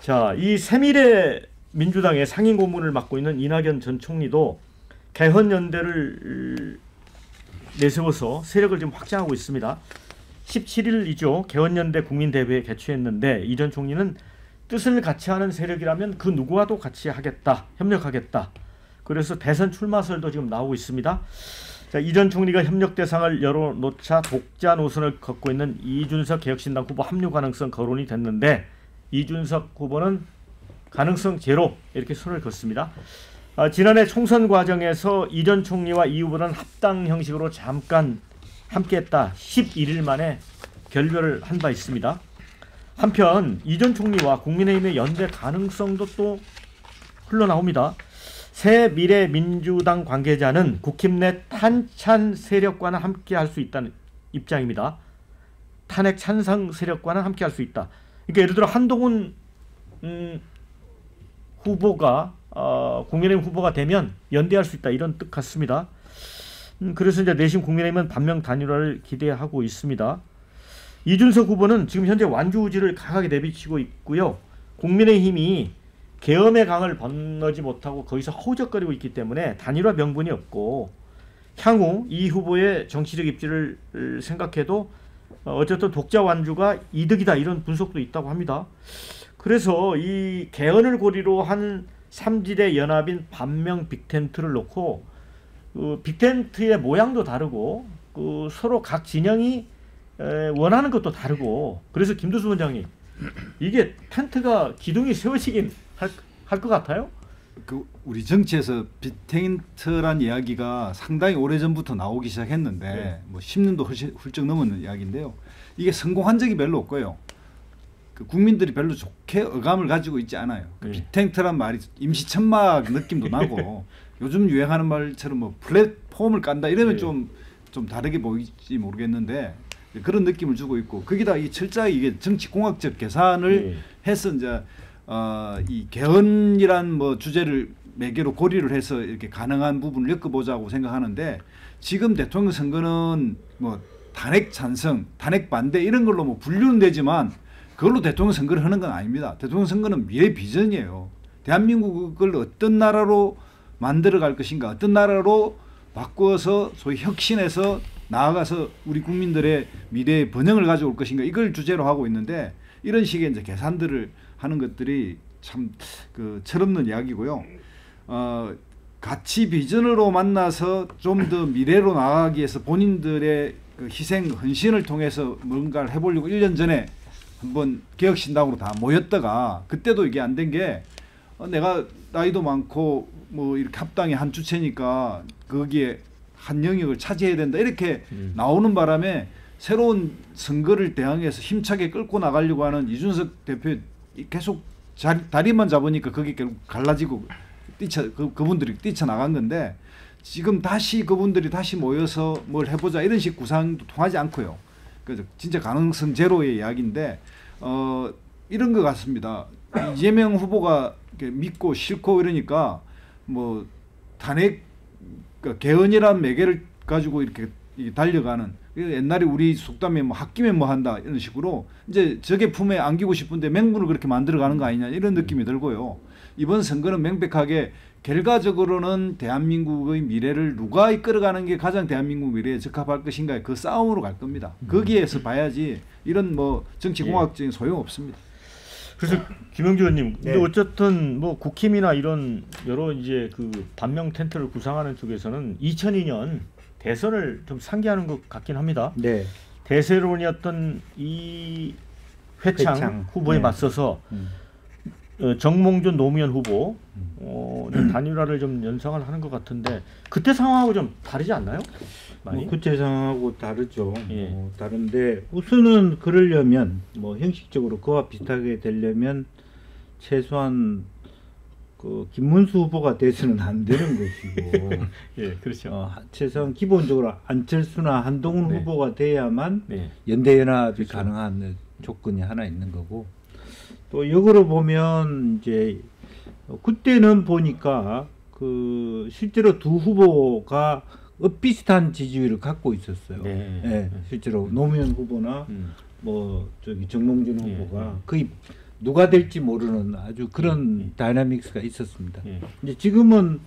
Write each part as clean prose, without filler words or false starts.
자, 이 새미래 민주당의 상임 고문을 맡고 있는 이낙연 전 총리도 개헌연대를 내세워서 세력을 지금 확장하고 있습니다. 17일이죠. 개헌연대 국민대회에 개최했는데 이 전 총리는 뜻을 같이 하는 세력이라면 그 누구와도 같이 하겠다, 협력하겠다. 그래서 대선 출마설도 지금 나오고 있습니다. 자, 이 전 총리가 협력 대상을 열어놓자 독자 노선을 걷고 있는 이준석 개혁신당 후보 합류 가능성 거론이 됐는데 이준석 후보는 가능성 제로 이렇게 선을 긋습니다. 지난해 총선 과정에서 이 전 총리와 이 후보는 합당 형식으로 잠깐 함께했다. 11일 만에 결별을 한 바 있습니다. 한편 이 전 총리와 국민의힘의 연대 가능성도 또 흘러나옵니다. 새미래민주당 관계자는 국힘 내 탄찬 세력과는 함께할 수 있다는 입장입니다. 탄핵 찬성 세력과는 함께할 수 있다. 그러니까 예를 들어 한동훈 후보가 국민의힘 후보가 되면 연대할 수 있다 이런 뜻 같습니다. 그래서 이제 내심 국민의힘은 반명 단일화를 기대하고 있습니다. 이준석 후보는 지금 현재 완주의지를 강하게 내비치고 있고요. 국민의힘이 계엄의 강을 건너지 못하고 거기서 허우적거리고 있기 때문에 단일화 명분이 없고 향후 이 후보의 정치적 입지를 생각해도 어쨌든 독자 완주가 이득이다 이런 분석도 있다고 합니다. 그래서 이 개헌을 고리로 한 3지대 연합인 반명 빅텐트를 놓고 빅텐트의 모양도 다르고 서로 각 진영이 원하는 것도 다르고 그래서 김두수 원장님 이게 텐트가 기둥이 세워지긴 할 것 같아요? 우리 정치에서 빅텐트란 이야기가 상당히 오래전부터 나오기 시작했는데 뭐 10년도 훌쩍 넘은 이야기인데요. 이게 성공한 적이 별로 없고요. 국민들이 별로 좋게 어감을 가지고 있지 않아요. 빅텐트란 말이 임시천막 느낌도 나고 요즘 유행하는 말처럼 뭐 플랫폼을 깐다 이러면 좀 다르게 보일지 모르겠는데 그런 느낌을 주고 있고 거기다 이 철저하게 이게 정치공학적 계산을 해서 이제 이 개헌이란 뭐 주제를 매개로 고리를 해서 이렇게 가능한 부분을 엮어보자고 생각하는데 지금 대통령 선거는 뭐 탄핵 찬성, 탄핵 반대 이런 걸로 뭐 분류는 되지만 그걸로 대통령 선거를 하는 건 아닙니다. 대통령 선거는 미래 비전이에요. 대한민국을 어떤 나라로 만들어갈 것인가, 어떤 나라로 바꾸어서 소위 혁신해서 나아가서 우리 국민들의 미래의 번영을 가져올 것인가 이걸 주제로 하고 있는데 이런 식의 이제 계산들을 하는 것들이 참 철없는 이야기고요. 같이 비전으로 만나서 좀 더 미래로 나아가기 위해서 본인들의 그 희생, 헌신을 통해서 뭔가를 해보려고 1년 전에 한번 개혁신당으로 다 모였다가 그때도 이게 안 된 게 내가 나이도 많고 뭐 이렇게 합당의 한 주체니까 거기에 한 영역을 차지해야 된다 이렇게 나오는 바람에 새로운 선거를 대항해서 힘차게 끌고 나가려고 하는 이준석 대표 계속 다리만 잡으니까 그게 결국 갈라지고 그분들이 뛰쳐나간 건데 지금 다시 그분들이 다시 모여서 뭘 해보자 이런 식 구상도 통하지 않고요. 그래서 진짜 가능성 제로의 이야기인데 이런 것 같습니다. 이재명 후보가 믿고 싫고 이러니까 뭐 탄핵 개헌이란 매개를 가지고 이렇게 달려가는 옛날에 우리 속담에 뭐 홧김에 뭐 한다 이런 식으로 이제 적의 품에 안기고 싶은데 맹물을 그렇게 만들어가는 거 아니냐 이런 느낌이 들고요. 이번 선거는 명백하게 결과적으로는 대한민국의 미래를 누가 이끌어가는 게 가장 대한민국 미래에 적합할 것인가의 그 싸움으로 갈 겁니다. 거기에서 봐야지 이런 뭐 정치공학적인 소용 없습니다. 그래서 김영주 의원님, 근데 어쨌든 뭐 국힘이나 이런 여러 이제 그 반명 텐트를 구상하는 쪽에서는 2002년 대선을 좀 상기하는 것 같긴 합니다. 대세론이었던 이회창 후보에 맞서서 정몽준 노무현 후보 단일화를 좀 연상을 하는 것 같은데 그때 상황하고 좀 다르지 않나요? 많이? 그때 상황하고 다르죠. 다른데 우선은 그러려면 뭐 형식적으로 그와 비슷하게 되려면 최소한 그 김문수 후보가 돼서는 안 되는 것이고, 그렇죠. 최소한 기본적으로 안철수나 한동훈 후보가 돼야만 연대연합이 가능한 조건이 하나 있는 거고, 또 역으로 보면 이제 그때는 보니까 그 실제로 두 후보가 비슷한 지지율을 갖고 있었어요. 실제로 노무현 후보나 뭐 저기 정몽준 후보가 거의 누가 될지 모르는 아주 그런 다이나믹스가 있었습니다. 이제 지금은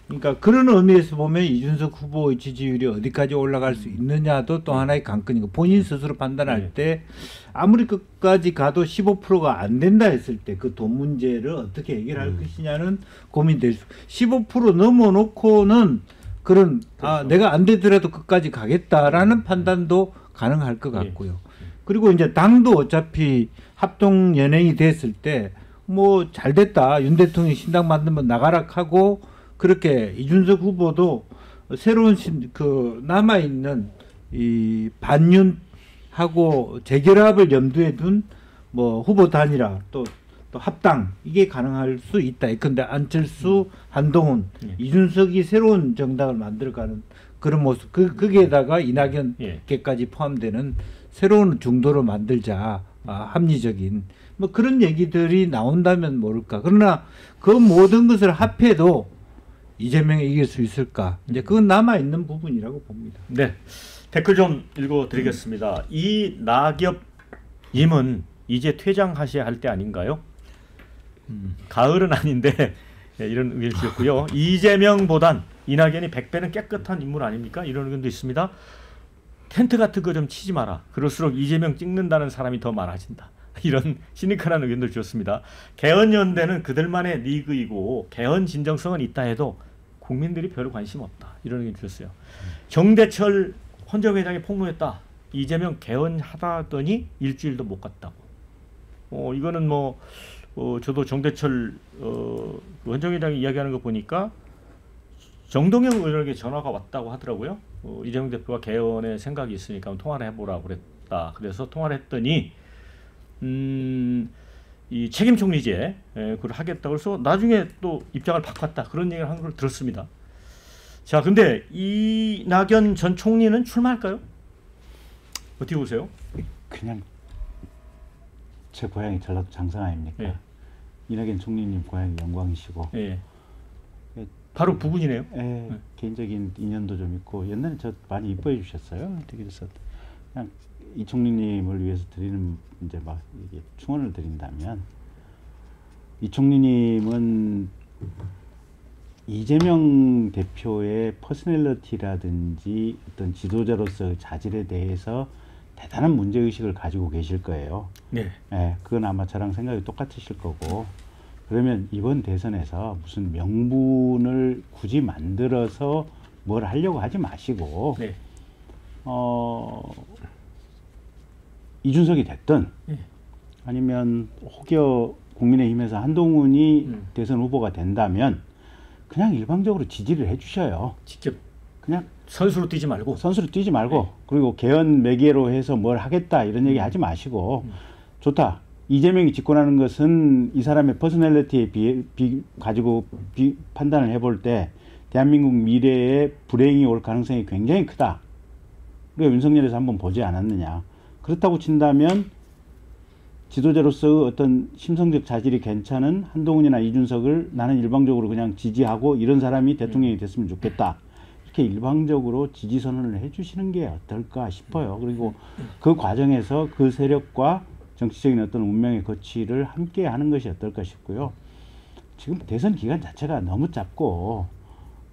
그러니까 그런 의미에서 보면 이준석 후보의 지지율이 어디까지 올라갈 수 있느냐도 또 하나의 관건이고 본인 스스로 판단할 때 아무리 끝까지 가도 15%가 안 된다 했을 때 그 돈 문제를 어떻게 해결할 것이냐는 고민될 수. 15% 넘어놓고는 그런 내가 안 되더라도 끝까지 가겠다라는 판단도 가능할 것 같고요. 그리고 이제 당도 어차피 합동 연행이 됐을 때 뭐 잘 됐다. 윤 대통령이 신당 만들면 나가라 하고 그렇게 이준석 후보도 새로운 그 남아 있는 이 반윤하고 재결합을 염두에 둔 뭐 후보 단일화 또 합당 이게 가능할 수 있다. 근데 안철수, 한동훈, 이준석이 새로운 정당을 만들어가는 그런 모습. 거기에다가 이낙연계까지 포함되는 새로운 중도를 만들자. 합리적인 뭐 그런 얘기들이 나온다면 모를까. 그러나 그 모든 것을 합해도 이재명이 이길 수 있을까? 이제 그건 남아 있는 부분이라고 봅니다. 네, 댓글 좀 읽어드리겠습니다. 이낙엽님은 이제 퇴장하셔야 할 때 아닌가요? 가을은 아닌데 이런 의견을 주셨고요. 이재명보단 이낙연이 100배는 깨끗한 인물 아닙니까? 이런 의견도 있습니다. 텐트 같은 거 좀 치지 마라. 그럴수록 이재명 찍는다는 사람이 더 많아진다. 이런 시니컬한 의견도 주셨습니다. 개헌연대는 그들만의 리그이고 개헌 진정성은 있다 해도 국민들이 별 관심 없다. 이런 의견 주셨어요. 정대철 헌정회장이 폭로했다. 이재명 개헌하다더니 일주일도 못 갔다고. 이거는 뭐 저도 정대철 헌정회장이 이야기하는 거 보니까 정동영 의원에게 전화가 왔다고 하더라고요. 이재명 대표가 개헌의 생각이 있으니까 통화를 해보라고 그랬다. 그래서 통화를 했더니 이 책임 총리제 그걸 하겠다고 해서 나중에 또 입장을 바꿨다. 그런 얘기를 한 걸 들었습니다. 자, 근데 이낙연 전 총리는 출마할까요? 어떻게 보세요? 그냥 제 고향이 전라도 장성 아닙니까? 예. 이낙연 총리님 고향이 영광이시고. 예. 바로 부군이네요. 예, 개인적인 인연도 좀 있고 옛날에 저 많이 이뻐해 주셨어요. 그래서 그냥 이 총리님을 위해서 드리는 이제 막 이게 충원을 드린다면 이 총리님은 이재명 대표의 퍼스널리티라든지 어떤 지도자로서의 자질에 대해서 대단한 문제의식을 가지고 계실 거예요. 네. 예, 그건 아마 저랑 생각이 똑같으실 거고 그러면 이번 대선에서 무슨 명분을 굳이 만들어서 뭘 하려고 하지 마시고 네. 이준석이 됐든 아니면 혹여 국민의힘에서 한동훈이 대선 후보가 된다면 그냥 일방적으로 지지를 해주셔요. 직접 그냥 선수로 뛰지 말고. 선수로 뛰지 말고 네. 그리고 개헌 매개로 해서 뭘 하겠다 이런 얘기 하지 마시고 좋다. 이재명이 집권하는 것은 이 사람의 퍼스널리티에 가지고 판단을 해볼 때 대한민국 미래에 불행이 올 가능성이 굉장히 크다. 우리가 윤석열에서 한번 보지 않았느냐. 그렇다고 친다면 지도자로서의 어떤 심성적 자질이 괜찮은 한동훈이나 이준석을 나는 일방적으로 그냥 지지하고 이런 사람이 대통령이 됐으면 좋겠다. 이렇게 일방적으로 지지 선언을 해주시는 게 어떨까 싶어요. 그리고 그 과정에서 그 세력과 정치적인 어떤 운명의 거취를 함께 하는 것이 어떨까 싶고요. 지금 대선 기간 자체가 너무 짧고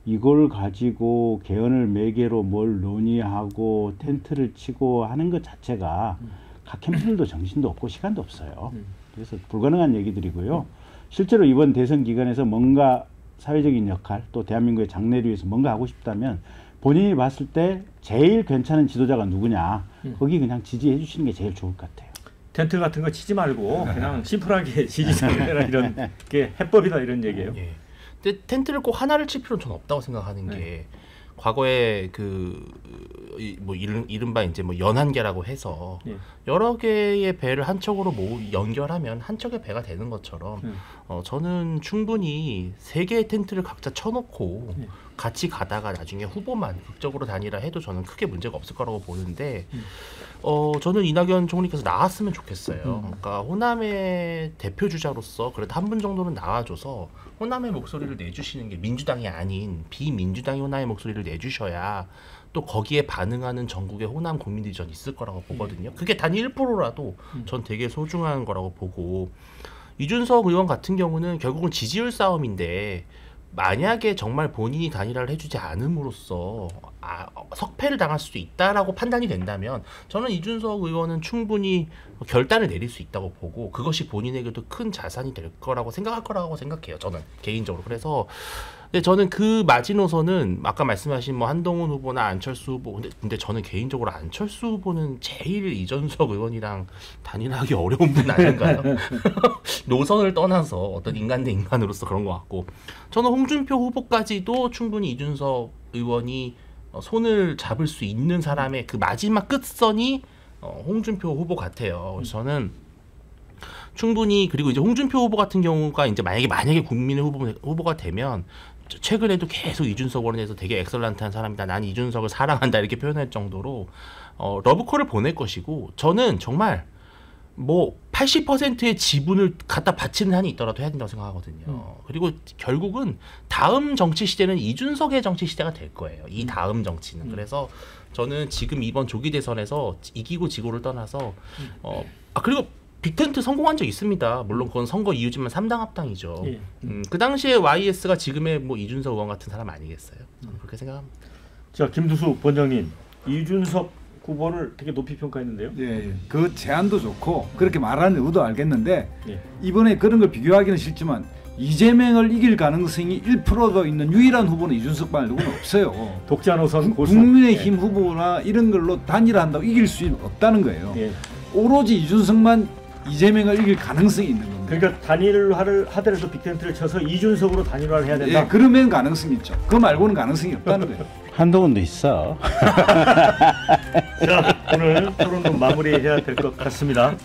이걸 가지고 개헌을 매개로 뭘 논의하고 텐트를 치고 하는 것 자체가 각 캠프들도 정신도 없고 시간도 없어요. 그래서 불가능한 얘기들이고요. 실제로 이번 대선 기간에서 뭔가 사회적인 역할 또 대한민국의 장래를 위해서 뭔가 하고 싶다면 본인이 봤을 때 제일 괜찮은 지도자가 누구냐 거기 그냥 지지해 주시는 게 제일 좋을 것 같아요. 텐트 같은 거 치지 말고 그냥 심플하게 지지자를 해라 이런 게 해법이다 이런 얘기예요. 예. 근데 텐트를 꼭 하나를 칠 필요는 저는 없다고 생각하는 게 과거에 뭐 이른바 이제 뭐 연한계라고 해서 여러 개의 배를 한 척으로 연결하면 한 척의 배가 되는 것처럼 저는 충분히 세 개의 텐트를 각자 쳐놓고 같이 가다가 나중에 후보만 극적으로 단일화해도 저는 크게 문제가 없을 거라고 보는데 저는 이낙연 총리께서 나왔으면 좋겠어요. 그러니까 호남의 대표 주자로서 그래도 한 분 정도는 나와줘서 호남의 목소리를 내주시는 게 민주당이 아닌 비민주당이 호남의 목소리를 내주셔야 또 거기에 반응하는 전국의 호남 국민들이 전 있을 거라고 보거든요. 그게 단 1%라도 전 되게 소중한 거라고 보고 이준석 의원 같은 경우는 결국은 지지율 싸움인데 만약에 정말 본인이 단일화를 해주지 않음으로써 석패를 당할 수도 있다라고 판단이 된다면 저는 이준석 의원은 충분히 결단을 내릴 수 있다고 보고 그것이 본인에게도 큰 자산이 될 거라고 생각할 거라고 생각해요. 저는 개인적으로. 그래서 근데 저는 그 마지노선은 아까 말씀하신 뭐 한동훈 후보나 안철수 후보 근데 저는 개인적으로 안철수 후보는 제일 이준석 의원이랑 단일화하기 어려운 분 아닌가요? 노선을 떠나서 어떤 인간 대 인간으로서 그런 것 같고 저는 홍준표 후보까지도 충분히 이준석 의원이 손을 잡을 수 있는 사람의 그 마지막 끝선이 홍준표 후보 같아요. 그래서 저는 충분히 그리고 이제 홍준표 후보 같은 경우가 이제 만약에 국민의 후보가 되면 최근에도 계속 이준석 원에서 되게 엑설런트한 사람이다. 난 이준석을 사랑한다 이렇게 표현할 정도로 러브콜을 보낼 것이고 저는 정말 뭐 80%의 지분을 갖다 바치는 한이 있더라도 해야 된다고 생각하거든요. 그리고 결국은 다음 정치 시대는 이준석의 정치 시대가 될 거예요. 이 다음 정치는. 그래서 저는 지금 이번 조기 대선에서 이기고 지고를 떠나서 그리고 빅텐트 성공한 적 있습니다. 물론 그건 선거 이유지만 3당 합당이죠. 예. 그 당시에 YS가 지금의 뭐 이준석 의원 같은 사람 아니겠어요? 저는 그렇게 생각합니다. 자, 김두수 원장님, 이준석 후보를 되게 높이 평가했는데요. 예, 그 제안도 좋고 그렇게 말하는 의도 알겠는데 예. 이번에 그런 걸 비교하기는 싫지만 이재명을 이길 가능성이 1%도 있는 유일한 후보는 이준석 말고는 없어요. 독자 노선 고수. 국민의힘 후보나 이런 걸로 단일화한다고 이길 수 없다는 거예요. 예. 오로지 이준석만 이재명을 이길 가능성이 있는 겁니다. 그러니까 단일화를 하더라도 빅텐트를 쳐서 이준석으로 단일화를 해야 된다. 예, 그러면 가능성이 있죠. 그 말고는 가능성이 없다는 거예요. 한동훈도 있어. 자, 오늘 토론도 마무리해야 될 것 같습니다.